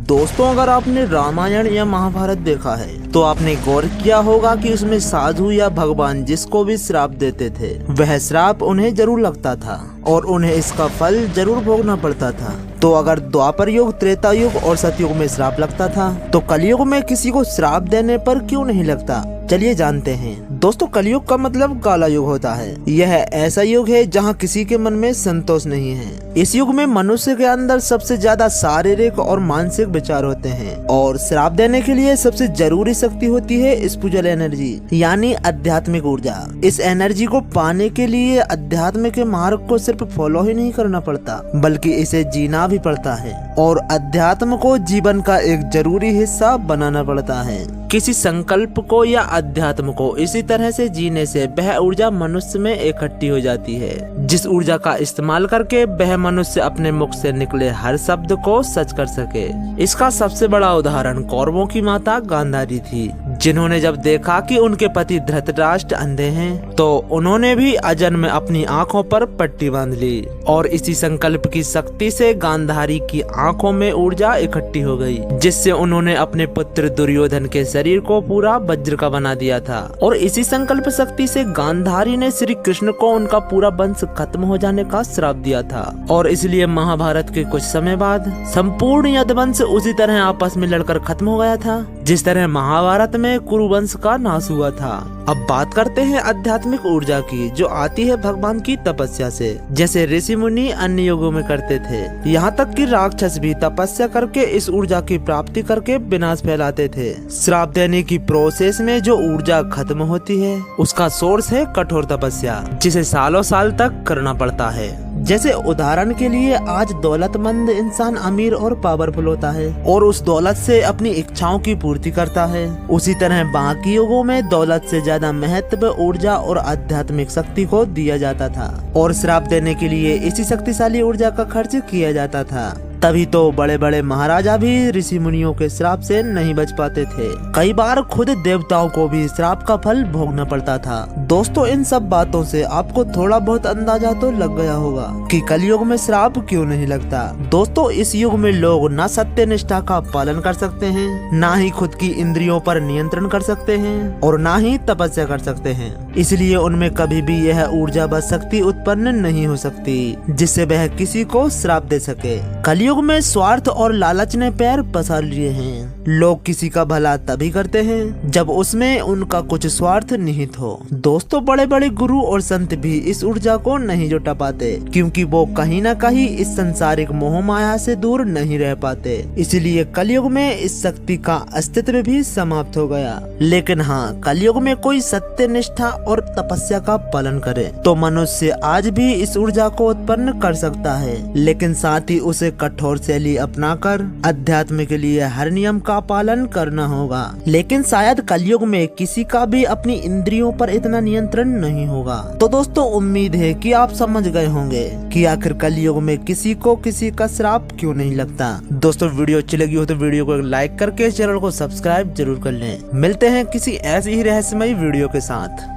दोस्तों, अगर आपने रामायण या महाभारत देखा है तो आपने गौर किया होगा कि उसमें साधु या भगवान जिसको भी श्राप देते थे वह श्राप उन्हें जरूर लगता था और उन्हें इसका फल जरूर भोगना पड़ता था। तो अगर द्वापर युग, त्रेता युग और सतयुग में श्राप लगता था तो कलयुग में किसी को श्राप देने पर क्यों नहीं लगता, चलिए जानते हैं। दोस्तों, कलयुग का मतलब काला युग होता है। यह ऐसा युग है जहां किसी के मन में संतोष नहीं है। इस युग में मनुष्य के अंदर सबसे ज्यादा शारीरिक और मानसिक विचार होते हैं और श्राप देने के लिए सबसे जरूरी शक्ति होती है स्पिरिचुअल एनर्जी, यानी आध्यात्मिक ऊर्जा। इस एनर्जी को पाने के लिए अध्यात्म के मार्ग को सिर्फ फॉलो ही नहीं करना पड़ता बल्कि इसे जीना भी पड़ता है और अध्यात्म को जीवन का एक जरूरी हिस्सा बनाना पड़ता है। किसी संकल्प को या अध्यात्म को इसी तरह से जीने से वह ऊर्जा मनुष्य में इकट्ठी हो जाती है, जिस ऊर्जा का इस्तेमाल करके वह मनुष्य अपने मुख से निकले हर शब्द को सच कर सके। इसका सबसे बड़ा उदाहरण कौरवों की माता गांधारी थी, जिन्होंने जब देखा कि उनके पति धृतराष्ट्र अंधे हैं तो उन्होंने भी अजन्म में अपनी आंखों पर पट्टी बांध ली और इसी संकल्प की शक्ति से गांधारी की आंखों में ऊर्जा इकट्ठी हो गई, जिससे उन्होंने अपने पुत्र दुर्योधन के शरीर को पूरा वज्र का बना दिया था। और इसी संकल्प शक्ति से गांधारी ने श्री कृष्ण को उनका पूरा वंश खत्म हो जाने का श्राप दिया था और इसलिए महाभारत के कुछ समय बाद संपूर्ण यदुवंश उसी तरह आपस में लड़कर खत्म हो गया था जिस तरह महाभारत में कुरुवंश का नाश हुआ था। अब बात करते हैं आध्यात्मिक ऊर्जा की, जो आती है भगवान की तपस्या से, जैसे ऋषि मुनि अन्य युगों में करते थे। यहाँ तक कि राक्षस भी तपस्या करके इस ऊर्जा की प्राप्ति करके विनाश फैलाते थे। श्राप देने की प्रोसेस में जो ऊर्जा खत्म होती है उसका सोर्स है कठोर तपस्या, जिसे सालों साल तक करना पड़ता है। जैसे उदाहरण के लिए आज दौलतमंद इंसान अमीर और पावरफुल होता है और उस दौलत से अपनी इच्छाओं की पूर्ति करता है, उसी तरह बाकी युगों में दौलत से ज्यादा महत्व ऊर्जा और आध्यात्मिक शक्ति को दिया जाता था और श्राप देने के लिए इसी शक्तिशाली ऊर्जा का खर्च किया जाता था। तभी तो बड़े बड़े महाराजा भी ऋषि मुनियों के श्राप से नहीं बच पाते थे। कई बार खुद देवताओं को भी श्राप का फल भोगना पड़ता था। दोस्तों, इन सब बातों से आपको थोड़ा बहुत अंदाजा तो लग गया होगा कि कलयुग में श्राप क्यों नहीं लगता। दोस्तों, इस युग में लोग न सत्य निष्ठा का पालन कर सकते हैं, ना ही खुद की इंद्रियों पर नियंत्रण कर सकते हैं और ना ही तपस्या कर सकते हैं। इसलिए उनमें कभी भी यह ऊर्जा व शक्ति उत्पन्न नहीं हो सकती जिससे वह किसी को श्राप दे सके। कलयुग में स्वार्थ और लालच ने पैर पसार लिए हैं। लोग किसी का भला तभी करते हैं जब उसमें उनका कुछ स्वार्थ निहित हो। दोस्तों, बड़े बड़े गुरु और संत भी इस ऊर्जा को नहीं जुटा पाते क्योंकि वो कहीं न कहीं इस संसारिक मोह माया से दूर नहीं रह पाते। इसलिए कलयुग में इस शक्ति का अस्तित्व भी समाप्त हो गया। लेकिन हाँ, कलयुग में कोई सत्य निष्ठा और तपस्या का पालन करे तो मनुष्य आज भी इस ऊर्जा को उत्पन्न कर सकता है, लेकिन साथ ही उसे कठोर शैली अपनाकर अध्यात्म के लिए हर नियम का पालन करना होगा। लेकिन शायद कलयुग में किसी का भी अपनी इंद्रियों पर इतना नियंत्रण नहीं होगा। तो दोस्तों, उम्मीद है कि आप समझ गए होंगे कि आखिर कलयुग में किसी को किसी का श्राप क्यों नहीं लगता। दोस्तों, वीडियो अच्छी लगी हो तो वीडियो को लाइक करके चैनल को सब्सक्राइब जरूर कर लें। मिलते हैं किसी ऐसी ही रहस्यमयी वीडियो के साथ।